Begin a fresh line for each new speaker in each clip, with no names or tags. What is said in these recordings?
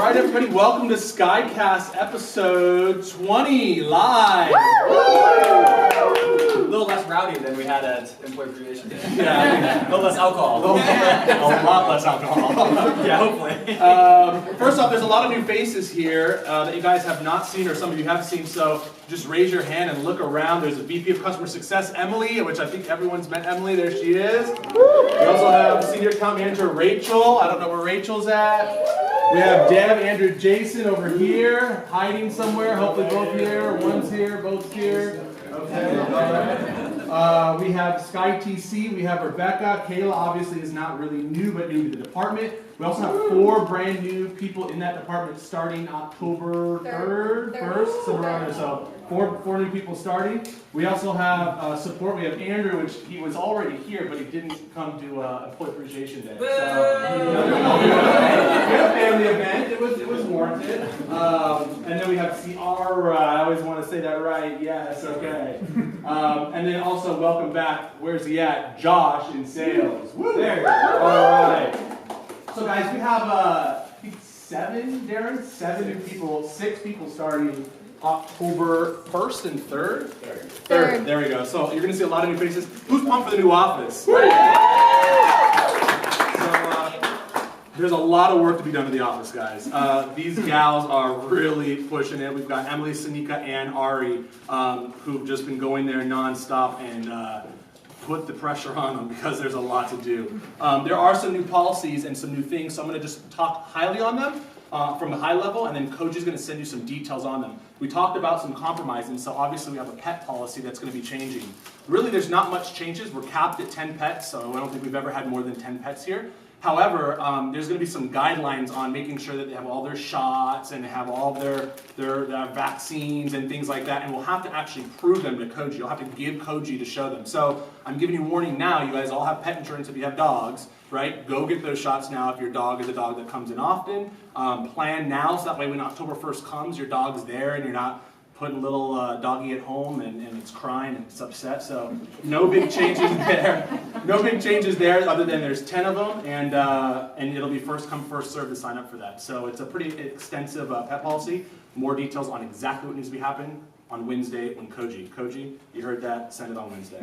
right, everybody, welcome to SkyCast episode 20 live.
A little less rowdy than we had at Employee Appreciation Day.
Yeah,
a little less alcohol.
a lot less alcohol.
Yeah, hopefully.
First off, there's a lot of new faces here that you guys have not seen, or some of you have seen, so just raise your hand and look around. There's a VP of Customer Success, Emily, which I think everyone's met Emily. There she is. We also have Senior Account Manager, Rachel. I don't know where Rachel's at. We have Deb, Andrew, Jason over here, hiding somewhere. Hopefully both here. One's here, both here. Okay, all right. We have SkyTC, we have Rebecca. Kayla obviously is not really new, but new to the department. We also have 4 brand new people in that department starting October 3rd, 1st, somewhere around there. So 4 new people starting. We also have support. We have Andrew, which he was already here, but he didn't come to Employee Appreciation Day. So, we had a family event. It was warranted. And then we have Ciara. I always want to say that right. Yes. Okay. And then also welcome back. Where's he at? Josh in sales. There. All right. So guys, we have I think 7 new people, 6 people starting October 1st and 3rd? Third. There we go. So you're going to see a lot of new faces. Who's pumped for the new office? So there's a lot of work to be done in the office, guys. These gals are really pushing it. We've got Emily, Sanika, and Ari who've just been going there nonstop and put the pressure on them because there's a lot to do. There are some new policies and some new things, so I'm going to just talk highly on them from the high level, and then Coach is going to send you some details on them. We talked about some compromising, so obviously we have a pet policy that's going to be changing. Really, there's not much changes. We're capped at 10 pets, so I don't think we've ever had more than 10 pets here. However, there's going to be some guidelines on making sure that they have all their shots and have all their vaccines and things like that, and we'll have to actually prove them to Koji. You'll have to give Koji to show them. So I'm giving you warning now. You guys all have pet insurance if you have dogs, right? Go get those shots now if your dog is a dog that comes in often. Plan now so that way when October 1st comes, your dog's there and you're not putting little doggy at home and it's crying and it's upset. So no big changes there. No big changes there other than there's 10 of them and it'll be first come, first served to sign up for that. So it's a pretty extensive pet policy. More details on exactly what needs to be happening on Wednesday when Koji, you heard that, send it on Wednesday.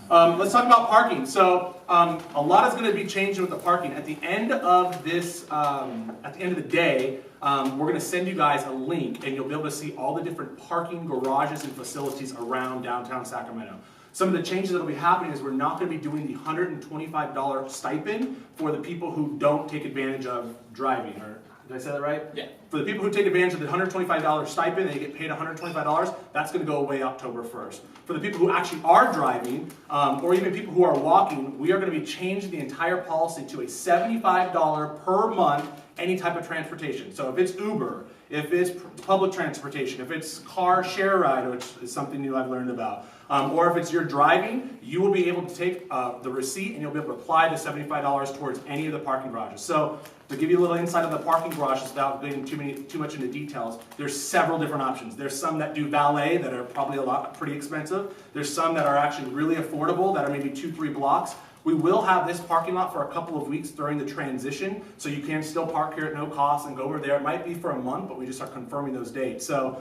Let's talk about parking. So a lot is going to be changing with the parking. At the end of this, at the end of the day, we're going to send you guys a link and you'll be able to see all the different parking garages and facilities around downtown Sacramento. Some of the changes that will be happening is we're not going to be doing the $125 stipend for the people who don't take advantage of driving. Or did I say that right? Yeah. For the people who take advantage of the $125 stipend, they get paid $125, that's going to go away October 1st. For the people who actually are driving, or even people who are walking, we are going to be changing the entire policy to a $75 per month any type of transportation. So if it's Uber, if it's public transportation, if it's car share ride, which is something new I've learned about, or if it's your driving, you will be able to take the receipt and you'll be able to apply the $75 towards any of the parking garages. So to give you a little insight on the parking garages without getting too much into details, there's several different options. There's some that do valet that are probably pretty expensive. There's some that are actually really affordable that are maybe 2-3 blocks. We will have this parking lot for a couple of weeks during the transition, so you can still park here at no cost and go over there. It might be for a month, but we just are confirming those dates. So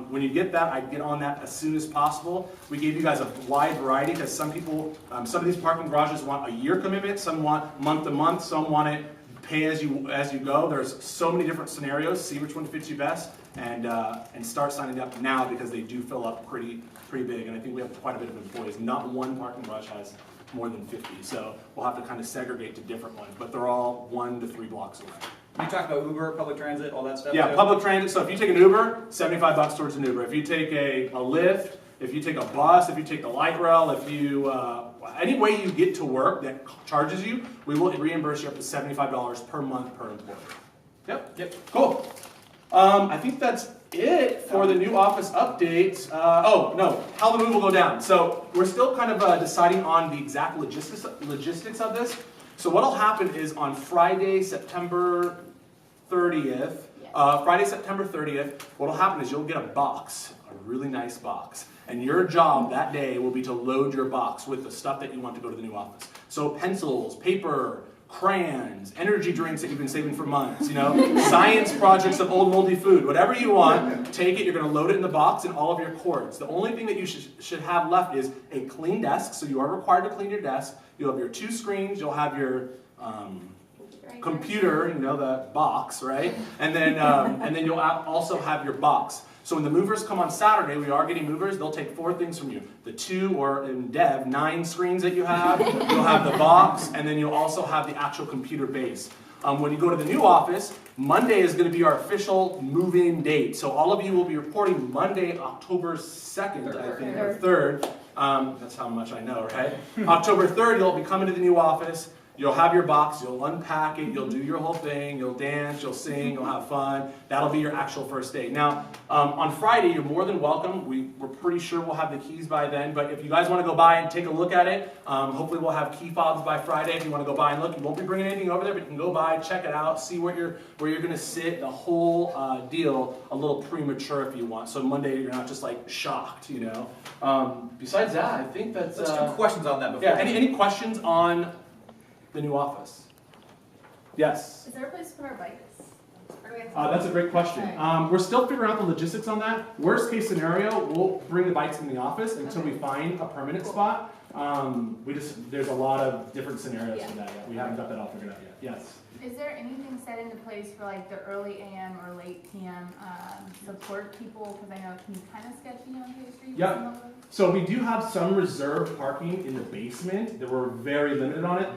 when you get that, I'd get on that as soon as possible. We gave you guys a wide variety because some people, some of these parking garages want a year commitment, some want month to month, some want it pay as you go. There's so many different scenarios. See which one fits you best, and start signing up now because they do fill up pretty big. And I think we have quite a bit of employees. Not one parking garage has more than 50, so we'll have to kind of segregate to different ones, but they're all 1 to 3 blocks away.
You talk about Uber, public transit, all that stuff?
Yeah,
too?
public transit. So if you take an Uber, $75 towards an Uber. If you take a Lyft, if you take a bus, if you take the light rail, if you any way you get to work that charges you, we will reimburse you up to $75 per month per employee. Yep. Cool. I think that's it for the new office updates. How the move will go down. So we're still kind of deciding on the exact logistics of this. So what'll happen is on Friday, September 30th, what'll happen is you'll get a box, a really nice box. And your job that day will be to load your box with the stuff that you want to go to the new office. So pencils, paper, crayons, energy drinks that you've been saving for months, science projects of old moldy food, whatever you want, take it, you're going to load it in the box and all of your cords. The only thing that you should have left is a clean desk, so you are required to clean your desk. You'll have your 2 screens, you'll have your computer, the box, right? And then you'll also have your box. So when the movers come on Saturday, we are getting movers, they'll take 4 things from you. The 2, or in Dev, 9 screens that you have, you'll have the box, and then you'll also have the actual computer base. When you go to the new office, Monday is going to be our official move-in date. So all of you will be reporting Monday, October 2nd, I think, or 3rd. That's how much I know, right? October 3rd, you'll be coming to the new office. You'll have your box, you'll unpack it, you'll do your whole thing, you'll dance, you'll sing, you'll have fun. That'll be your actual first day. Now, on Friday, you're more than welcome. We're pretty sure we'll have the keys by then, but if you guys want to go by and take a look at it, hopefully we'll have key fobs by Friday. If you want to go by and look, you won't be bringing anything over there, but you can go by, check it out, see where you're going to sit, the whole deal, a little premature if you want. So Monday, you're not just like shocked, Besides that, I think that's...
Let's do questions on that before.
Yeah, any questions on the new office? Yes?
Is there a place to put our bikes? Or do we have to
That's a great question. We're still figuring out the logistics on that. Worst case scenario, we'll bring the bikes in the office until we find a permanent spot. There's a lot of different scenarios for that yet. We haven't got that all figured out yet. Yes?
Is there anything set into place for like the early AM or late PM support people? Because I know it can be kind of sketchy on K Street.
Yeah. So we do have some reserved parking in the basement that we're very limited on it.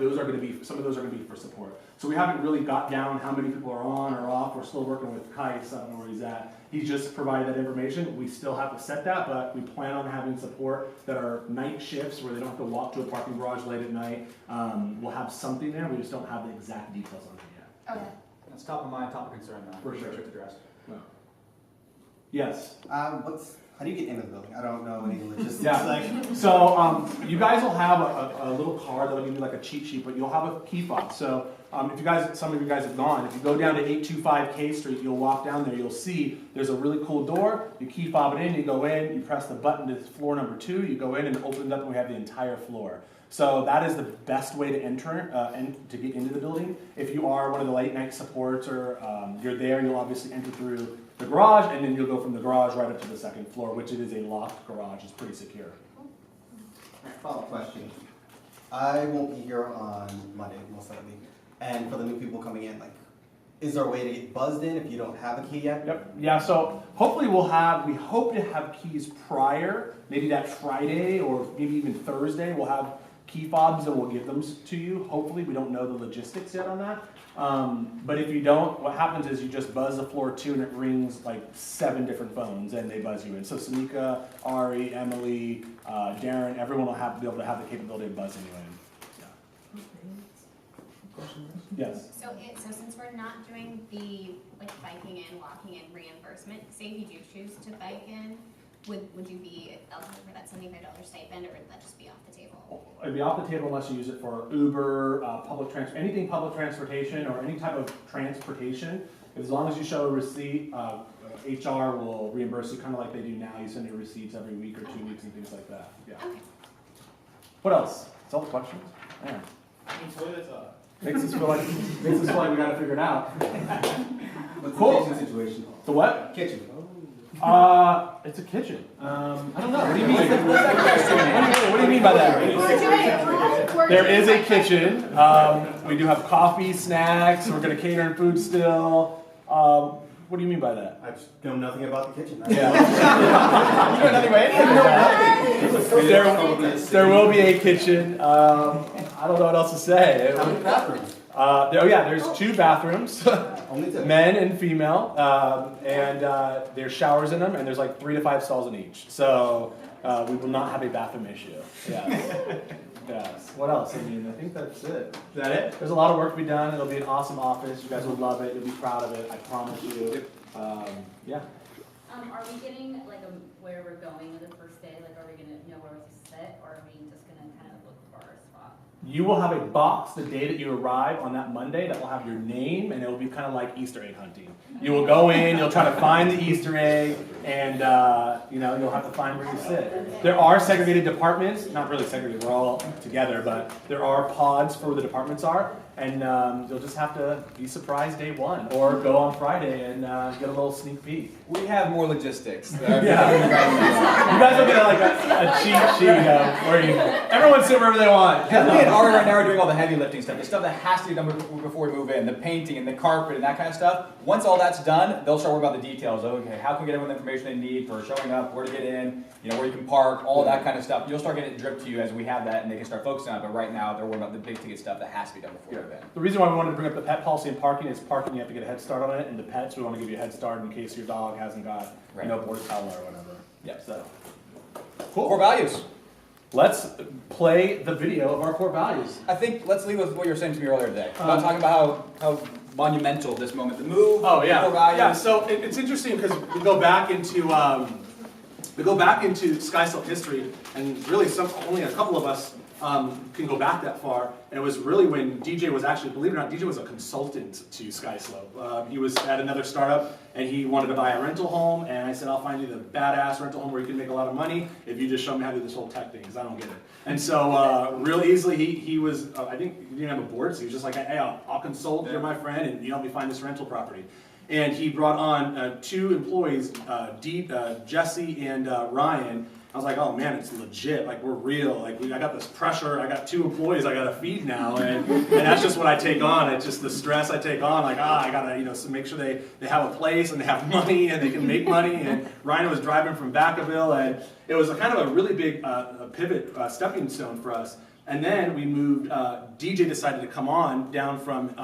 Some of those are going to be for support. So we haven't really got down how many people are on or off. We're still working with Kais. I don't know where he's at. He's just provided that information. We still have to set that, but we plan on having support that are night shifts where they don't have to walk to a parking garage late at night. We'll have something there. We just don't have the exact details on it yet.
Okay.
That's top of mind, top of concern now.
For sure.
Make it's addressed.
No. Yes?
How do you get into the building? I don't know any logistics.
Yeah. So you guys will have a little card that'll give you like a cheat sheet, but you'll have a key fob. So some of you guys have gone. If you go down to 825 K Street, you'll walk down there. You'll see there's a really cool door. You key fob it in. You go in. You press the button to floor number 2. You go in and open it up, and we have the entire floor. So that is the best way to enter and to get into the building. If you are one of the late night supports or you're there, you'll obviously enter through the garage, and then you'll go from the garage right up to the 2nd floor, which it is a locked garage. It's pretty secure.
Follow-up question. I won't be here on Monday, most likely. And for the new people coming in, is there a way to get buzzed in if you don't have a key yet?
Yep. Yeah, so hopefully we hope to have keys prior, maybe that Friday or maybe even Thursday. We'll have key fobs and we'll give them to you. Hopefully, we don't know the logistics yet on that. But if you don't, what happens is you just buzz the floor 2 and it rings like 7 different phones and they buzz you in. So Sanika, Ari, Emily, Darren, everyone will be able to have the capability of buzzing you in. Yeah. Yes?
So since we're not doing the biking in, walking in reimbursement, say if you do choose to bike in, would you be eligible for that $75 stipend, or would that just be off the table?
It'd be off the table unless you use it for Uber, anything public transportation or any type of transportation. As long as you show a receipt, HR will reimburse you kind of like they do now. You send your receipts every week or 2 weeks and things like that. Yeah.
Okay.
What else? That's all the questions. Man. Makes us feel like we got to figure it out.
What's
Cool.
the kitchen situation?
The what?
Kitchen.
It's a kitchen. I don't know. What do you mean? What do you mean by that? There is a kitchen. We do have coffee, snacks. We're going to cater in food still. What do you mean by that?
I just know nothing about the kitchen.
Yeah. You know nothing about anything. There will be a kitchen. I don't know what else to say.
How many bathrooms?
There's 2 bathrooms,
Only 2.
men and female, and there's showers in them, and there's like 3 to 5 stalls in each. So we will not have a bathroom issue. Yes. Yes. What else? I think that's it. Is that it? There's a lot of work to be done. It'll be an awesome office. You guys will love it. You'll be proud of it. I promise you. Yeah.
Are we getting where we're going with the first day? Are we gonna know where to sit, or are we just gonna kind of look for our spot?
You will have a box the day that you arrive on that Monday that will have your name, and it will be kind of like Easter egg hunting. You will go in, you'll try to find the Easter egg, and you'll have to find where you sit. There are segregated departments, not really segregated, we're all together, but there are pods for where the departments are. And you'll just have to be surprised day one, or go on Friday and get a little sneak peek.
We have more logistics.
You guys will get like a cheat sheet where everyone sit wherever they want.
Me and Ari right now are doing all the heavy lifting stuff, the stuff that has to be done before we move in, the painting and the carpet and that kind of stuff. Once all that's done, they'll start worrying about the details. Okay, how can we get everyone the information they need for showing up, where to get in, where you can park, all that kind of stuff. You'll start getting it dripped to you as we have that, and they can start focusing on it. But right now, they're worrying about the big ticket stuff that has to be done before the event.
The reason why we wanted to bring up the pet policy and parking is parking, you have to get a head start on it, and the pets, we want to give you a head start in case your dog hasn't got, border collar or whatever.
Yep.
So,
Cool. Core values.
let's play the video of our core values.
I think let's leave with what you were saying to me earlier today about talking about how monumental this moment, the move.
Oh yeah,
core values.
yeah. So it's interesting because we go back into SkySlope history, and really only a couple of us can go back that far. And it was really when DJ was actually, believe it or not, DJ was a consultant to SkySlope. He was at another startup and he wanted to buy a rental home, and I said, I'll find you the badass rental home where you can make a lot of money if you just show me how to do this whole tech thing, because I don't get it. And so really easily he was, I think he didn't have a board, so he was just like, hey, I'll consult, you're my friend, and you help me find this rental property. And he brought on 2 employees, Jesse and Ryan. I was like, oh man, it's legit. Like, we're real. Like, I got this pressure. I got 2 employees I got to feed now, and that's just what I take on. It's just the stress I take on. Like, I gotta, so make sure they have a place and they have money and they can make money. And Ryan was driving from Vacaville, and it was a kind of a really big pivot, stepping stone for us. And then we moved, DJ decided to come on down from,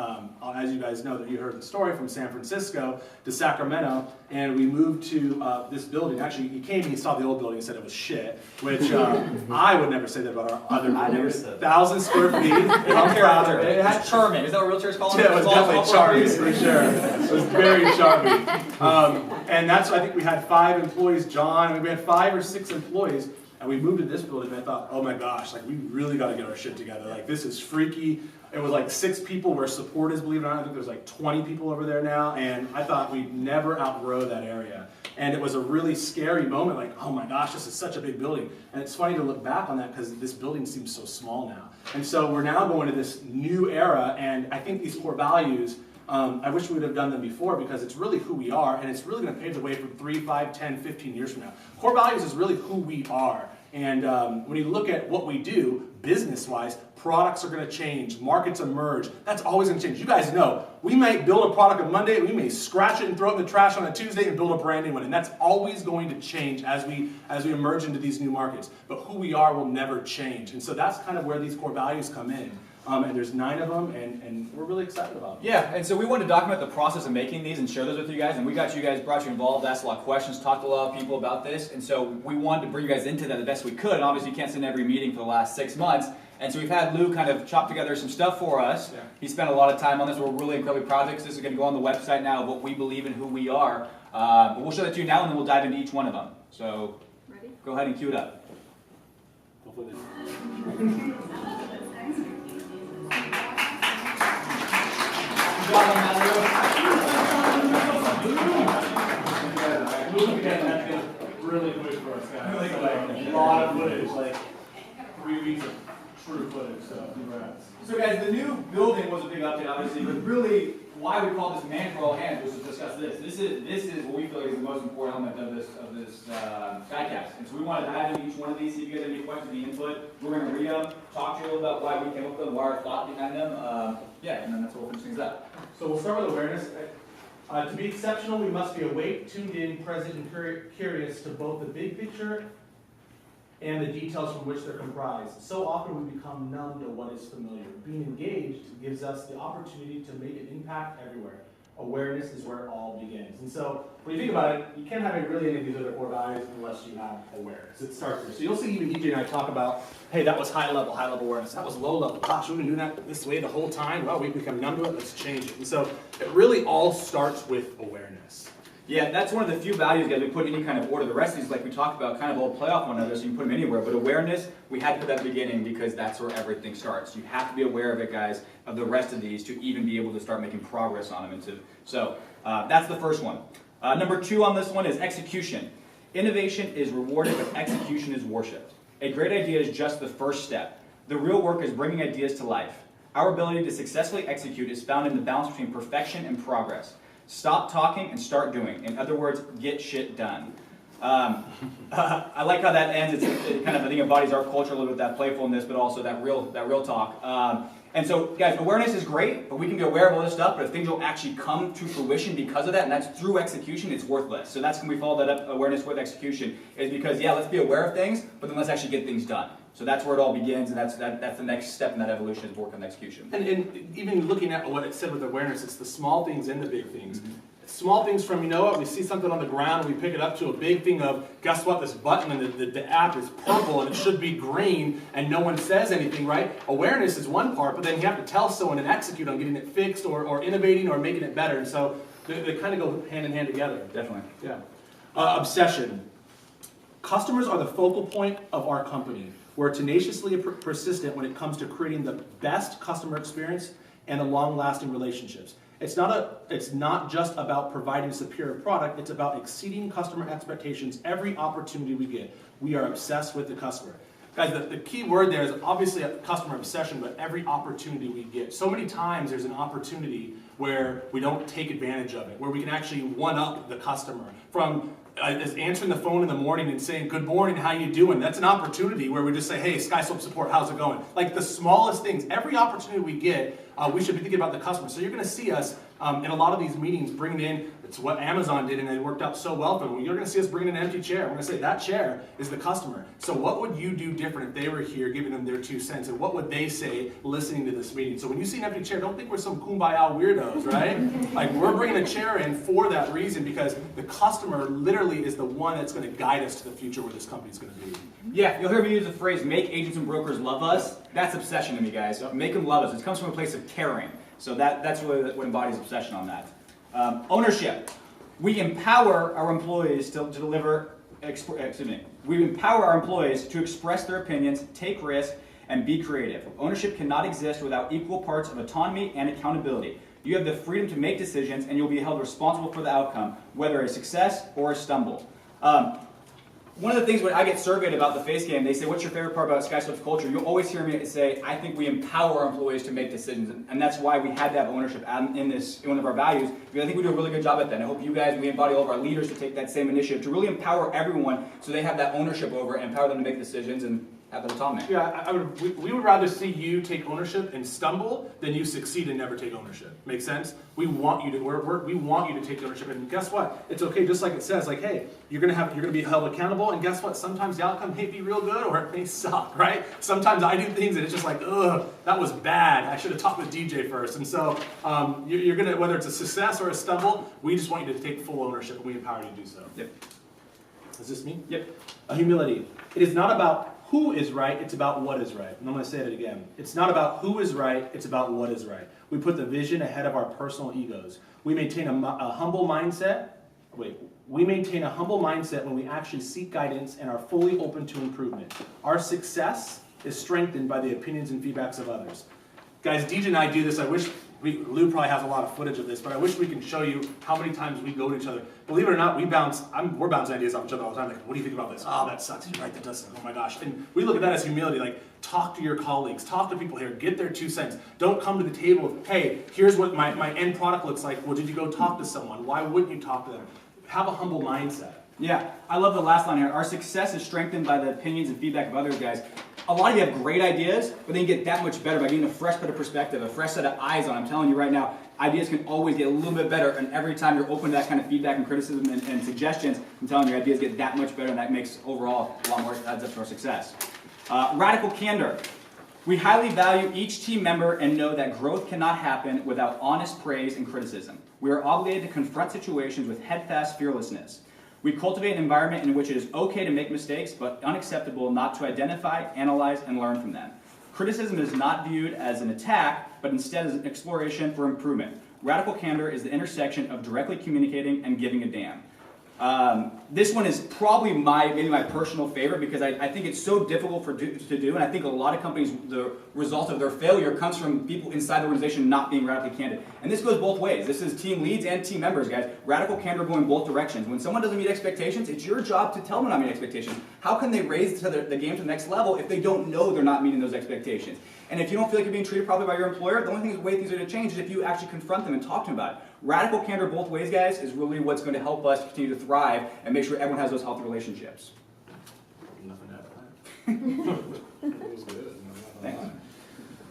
as you guys know that you heard the story, from San Francisco to Sacramento, and we moved to this building. Actually, he came and he saw the old building and said it was shit, which I would never say that about our other buildings. 1,000 square feet, and I'm proud of it.
It had charming. Is that what realtors call it?
Yeah, it was definitely charming, for sure. It was very charming. And that's, I think we had 5 employees, John, we had 5 or 6 employees. And we moved to this building, and I thought, oh my gosh, like, we really got to get our shit together. Like, this is freaky. It was like 6 people where support is, believe it or not. I think there's like 20 people over there now, and I thought we'd never outgrow that area. And it was a really scary moment, like, oh my gosh, this is such a big building. And it's funny to look back on that because this building seems so small now. And so we're now going to this new era, and I think these core values, I wish we would have done them before, because it's really who we are, and it's really going to pave the way for 3, 5, 10, 15 years from now. Core values is really who we are. And when you look at what we do, business-wise, products are going to change, markets emerge. That's always going to change. You guys know, we may build a product on Monday, we may scratch it and throw it in the trash on a Tuesday and build a brand new one. And that's always going to change as we emerge into these new markets. But who we are will never change. And so that's kind of where these core values come in. And there's 9 of them, and we're really excited about them.
Yeah, and so we wanted to document the process of making these and share those with you guys, and we got you guys, brought you involved, asked a lot of questions, talked to a lot of people about this, and so we wanted to bring you guys into that the best we could, and obviously you can't sit in every meeting for the last 6 months, and so we've had Lou kind of chop together some stuff for us. Yeah. He spent a lot of time on this. We're really incredibly proud of it, because this is going to go on the website now of what we believe and who we are. But we'll show that to you now, and then we'll dive into each one of them. So
Ready?
Go ahead and cue it up.
Hopefully really quick for us, guys. Like, a lot of footage, like 3 weeks of true footage, so congrats.
So guys, the new building was a big update, obviously, but really why we call this Man for All Hands was to discuss this. This is what we feel like is the most important element of this SkyCast. And so we want to dive into each one of these, see if you guys have any questions, any input. We're going to read them, talk to you a little about why we came up with them, why our thought behind them. Yeah, and then that's what we'll finish things up.
So we'll start with awareness. To be exceptional, we must be awake, tuned in, present, and curious to both the big picture and the details from which they're comprised. So often we become numb to what is familiar. Being engaged gives us the opportunity to make an impact everywhere. Awareness is where it all begins. And so when you think about it, you can't have really any of these other core values unless you have awareness. It starts there. So you'll see even EJ and I talk about, hey, that was high level awareness. That was low level. Gosh, we've been doing that this way the whole time. Well, we've become numb to it. Let's change it. And so it really all starts with awareness.
Yeah, that's one of the few values that we put in any kind of order. The rest of these, like we talked about, kind of all play off one another, so you can put them anywhere. But awareness, we had to put that at the beginning because that's where everything starts. You have to be aware of it, guys, of the rest of these to even be able to start making progress on them. So that's the first one. Number 2 on this one is execution. Innovation is rewarded, but execution is worshipped. A great idea is just the first step. The real work is bringing ideas to life. Our ability to successfully execute is found in the balance between perfection and progress. Stop talking and start doing. In other words, get shit done. I like how that ends. It kind of, I think, embodies our culture a little bit, that playfulness, but also that real talk. And so, guys, awareness is great, but we can be aware of all this stuff, but if things don't actually come to fruition because of that, and that's through execution, it's worthless. So that's when we follow that up, awareness with execution, is because, yeah, let's be aware of things, but then let's actually get things done. So that's where it all begins, and that's the next step in that evolution, is work on execution.
And even looking at what it said with awareness, it's the small things and the big things. Small things from, you know what, we see something on the ground, we pick it up, to a big thing of, guess what, this button and the app is purple and it should be green and no one says anything, right? Awareness is one part, but then you have to tell someone and execute on getting it fixed or innovating or making it better. And so they kind of go hand in hand together.
Definitely.
Yeah. Obsession. Customers are the focal point of our company. We're tenaciously persistent when it comes to creating the best customer experience and the long-lasting relationships. It's not just about providing a superior product, it's about exceeding customer expectations every opportunity we get. We are obsessed with the customer. Guys, the key word there is obviously a customer obsession, but every opportunity we get. So many times there's an opportunity where we don't take advantage of it, where we can actually one-up the customer. From answering the phone in the morning and saying, good morning, how you doing? That's an opportunity where we just say, hey, SkySlope support, how's it going? Like the smallest things, every opportunity we get, we should be thinking about the customer. So you're going to see us in a lot of these meetings bringing in, it's what Amazon did and it worked out so well for them. You're going to see us bringing in an empty chair. We're going to say that chair is the customer. So what would you do different if they were here giving them their 2 cents? And what would they say listening to this meeting? So when you see an empty chair, don't think we're some kumbaya weirdos, right? Like we're bringing a chair in for that reason, because the customer literally is the one that's going to guide us to the future where this company's going to be.
Yeah, you'll hear me use the phrase, make agents and brokers love us. That's obsession to me, guys. Make them love us. It comes from a place of caring. So that's really what embodies obsession on that. Ownership. We empower our employees to deliver, we empower our employees to express their opinions, take risks, and be creative. Ownership cannot exist without equal parts of autonomy and accountability. You have the freedom to make decisions, and you'll be held responsible for the outcome, whether a success or a stumble. One of the things when I get surveyed about the face game, they say, what's your favorite part about SkySlope's culture? You'll always hear me say, I think we empower our employees to make decisions. And that's why we had to have ownership in one of our values, because I think we do a really good job at that. And I hope you guys, we embody all of our leaders to take that same initiative, to really empower everyone so they have that ownership over it and empower them to make decisions and have that autonomy.
Yeah, we would rather see you take ownership and stumble than you succeed and never take ownership. Make sense? We want you to we want you to take ownership, and guess what? It's okay. Just like it says, like, hey, you're gonna be held accountable, and guess what? Sometimes the outcome may be real good or it may suck, right? Sometimes I do things and it's just like, ugh, that was bad. I should have talked with DJ first. And so you're gonna, whether it's a success or a stumble, we just want you to take full ownership, and we empower you to do so.
Yep.
Is this me?
Yep.
Humility. It is not about who is right, it's about what is right. And I'm going to say that again. It's not about who is right, it's about what is right. We put the vision ahead of our personal egos. We maintain a humble mindset. We maintain a humble mindset when we actually seek guidance and are fully open to improvement. Our success is strengthened by the opinions and feedbacks of others. Guys, DJ and I do this. I wish Lou probably has a lot of footage of this, but I wish we can show you how many times we go to each other. Believe it or not, we're bouncing ideas off each other all the time. Like, what do you think about this? Oh, that sucks. You're right, that does suck. Oh my gosh. And we look at that as humility. Like, talk to your colleagues, talk to people here, get their 2 cents. Don't come to the table with, hey, here's what my end product looks like. Well, did you go talk to someone? Why wouldn't you talk to them? Have a humble mindset.
Yeah, I love the last line here. Our success is strengthened by the opinions and feedback of others, guys. A lot of you have great ideas, but then you get that much better by getting a fresh bit of perspective, a fresh set of eyes on it. I'm telling you right now, ideas can always get a little bit better, and every time you're open to that kind of feedback and criticism and suggestions, I'm telling you, ideas get that much better, and that makes overall a lot more, adds up to our success. Radical candor. We highly value each team member and know that growth cannot happen without honest praise and criticism. We are obligated to confront situations with headfast fearlessness. We cultivate an environment in which it is okay to make mistakes, but unacceptable not to identify, analyze, and learn from them. Criticism is not viewed as an attack, but instead as an exploration for improvement. Radical candor is the intersection of directly communicating and giving a damn. This one is probably maybe my personal favorite because I think it's so difficult to do, and I think a lot of companies, the result of their failure comes from people inside the organization not being radically candid. And this goes both ways. This is team leads and team members, guys. Radical candor going both directions. When someone doesn't meet expectations, it's your job to tell them not meet expectations. How can they raise the game to the next level if they don't know they're not meeting those expectations? And if you don't feel like you're being treated properly by your employer, the only way things are going to change is if you actually confront them and talk to them about it. Radical candor both ways, guys, is really what's going to help us continue to thrive and make sure everyone has those healthy relationships.
Nothing to add. That was good.
Thanks.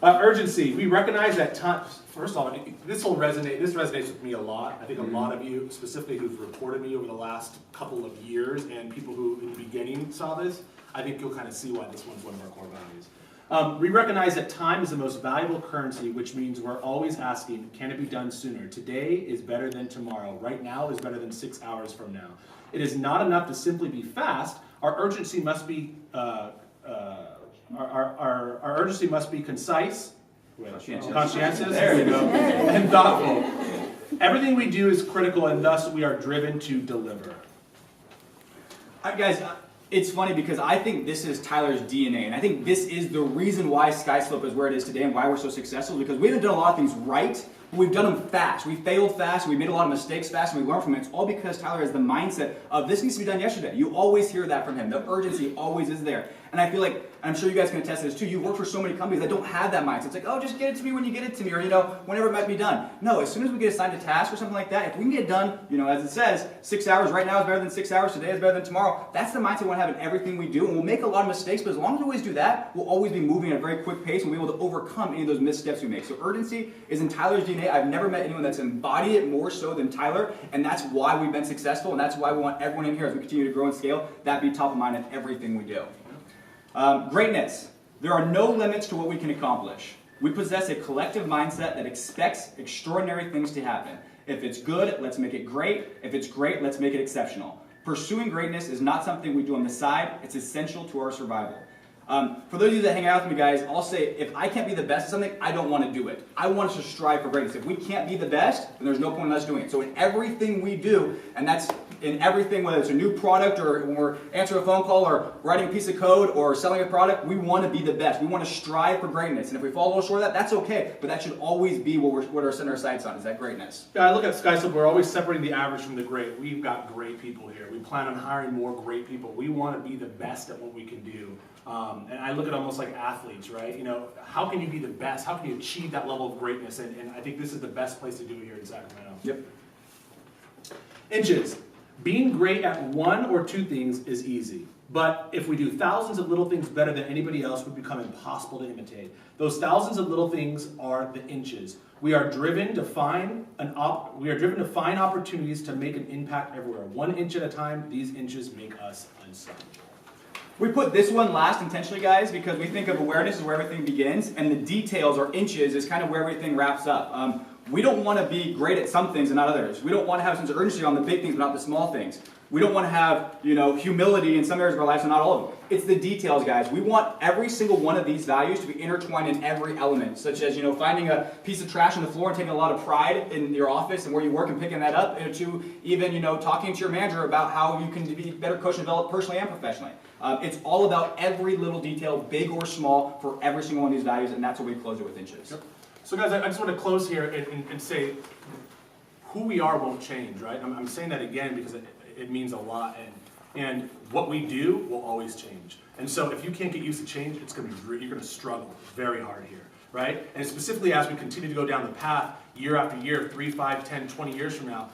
Urgency. We recognize that time. First of all, this resonates with me a lot. I think a lot of you, specifically who've reported me over the last couple of years, and people who in the beginning saw this, I think you'll kind of see why this one's one of our core values. We recognize that time is the most valuable currency, which means we're always asking, can it be done sooner? Today is better than tomorrow. Right now is better than 6 hours from now. It is not enough to simply be fast. Our urgency must be our urgency must be concise, conscientious, there you go, and thoughtful. Everything we do is critical, and thus we are driven to deliver.
All right, guys. It's funny because I think this is Tyler's DNA, and I think this is the reason why SkySlope is where it is today and why we're so successful, because we haven't done a lot of things right, but we've done them fast. We failed fast, we made a lot of mistakes fast, and we learned from it. It's all because Tyler has the mindset of this needs to be done yesterday. You always hear that from him. The urgency always is there. And I feel like, I'm sure you guys can attest to this too, you work for so many companies that don't have that mindset. It's like, oh, just get it to me when you get it to me, or, whenever it might be done. No, as soon as we get assigned a task or something like that, if we can get it done, as it says, 6 hours right now is better than 6 hours, today is better than tomorrow. That's the mindset we want to have in everything we do, and we'll make a lot of mistakes, but as long as we always do that, we'll always be moving at a very quick pace and we'll be able to overcome any of those missteps we make. So urgency is in Tyler's DNA. I've never met anyone that's embodied it more so than Tyler, and that's why we've been successful, and that's why we want everyone in here as we continue to grow and scale, that be top of mind in everything we do. Greatness. There are no limits to what we can accomplish. We possess a collective mindset that expects extraordinary things to happen. If it's good, let's make it great. If it's great, let's make it exceptional. Pursuing greatness is not something we do on the side. It's essential to our survival. For those of you that hang out with me, guys, I'll say if I can't be the best at something, I don't want to do it. I want us to strive for greatness. If we can't be the best, then there's no point in us doing it. So in everything we do, and that's in everything, whether it's a new product or when we're answering a phone call or writing a piece of code or selling a product, we want to be the best. We want to strive for greatness. And if we fall a little short of that, that's okay. But that should always be what we're setting our sights on, is that greatness.
Yeah, I look at SkySlope, we're always separating the average from the great. We've got great people here. We plan on hiring more great people. We want to be the best at what we can do. And I look at almost like athletes, right? How can you be the best? How can you achieve that level of greatness? And I think this is the best place to do it here in Sacramento.
Yep.
Inches. Being great at one or two things is easy. But if we do thousands of little things better than anybody else, we become impossible to imitate. Those thousands of little things are the inches. We are driven to find opportunities to make an impact everywhere. 1 inch at a time, these inches make us unstoppable.
We put this one last intentionally, guys, because we think of awareness as where everything begins, and the details or inches is kind of where everything wraps up. We don't want to be great at some things and not others. We don't want to have a sense of urgency on the big things but not the small things. We don't want to have, humility in some areas of our lives and not all of them. It's the details, guys. We want every single one of these values to be intertwined in every element, such as, finding a piece of trash on the floor and taking a lot of pride in your office and where you work and picking that up, to even, talking to your manager about how you can be better coach and develop personally and professionally. It's all about every little detail, big or small, for every single one of these values, and that's what we close it with inches.
Yep. So guys, I just want to close here and say who we are won't change, right? I'm saying that again because it means a lot, and what we do will always change. And so if you can't get used to change, you're going to struggle very hard here, right? And specifically as we continue to go down the path year after year, 3, 5, 10, 20 years from now,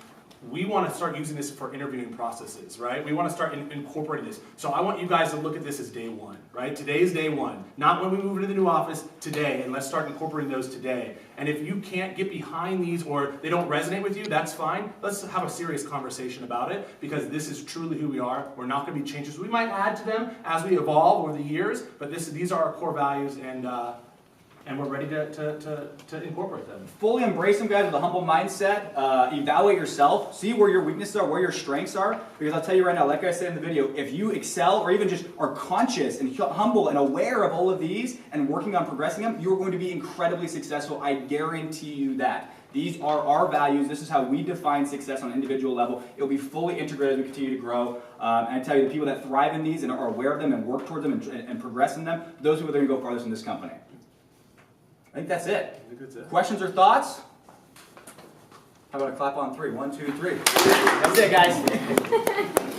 we want to start using this for interviewing processes, right? We want to start incorporating this. So I want you guys to look at this as day one, right? Today is day one. Not when we move into the new office, today, and let's start incorporating those today. And if you can't get behind these or they don't resonate with you, that's fine. Let's have a serious conversation about it because this is truly who we are. We're not going to be changes. We might add to them as we evolve over the years, but these are our core values, and we're ready to incorporate them.
Fully embrace them, guys, with a humble mindset. Evaluate yourself. See where your weaknesses are, where your strengths are. Because I'll tell you right now, like I said in the video, if you excel or even just are conscious and humble and aware of all of these and working on progressing them, you're going to be incredibly successful. I guarantee you that. These are our values. This is how we define success on an individual level. It will be fully integrated as we continue to grow. And I tell you, the people that thrive in these and are aware of them and work towards them and progress in them, those people are going to go farthest in this company. I think that's it.
I think that's it.
Questions or thoughts? How about a clap on 3? 1, 2, 3. That's it, guys.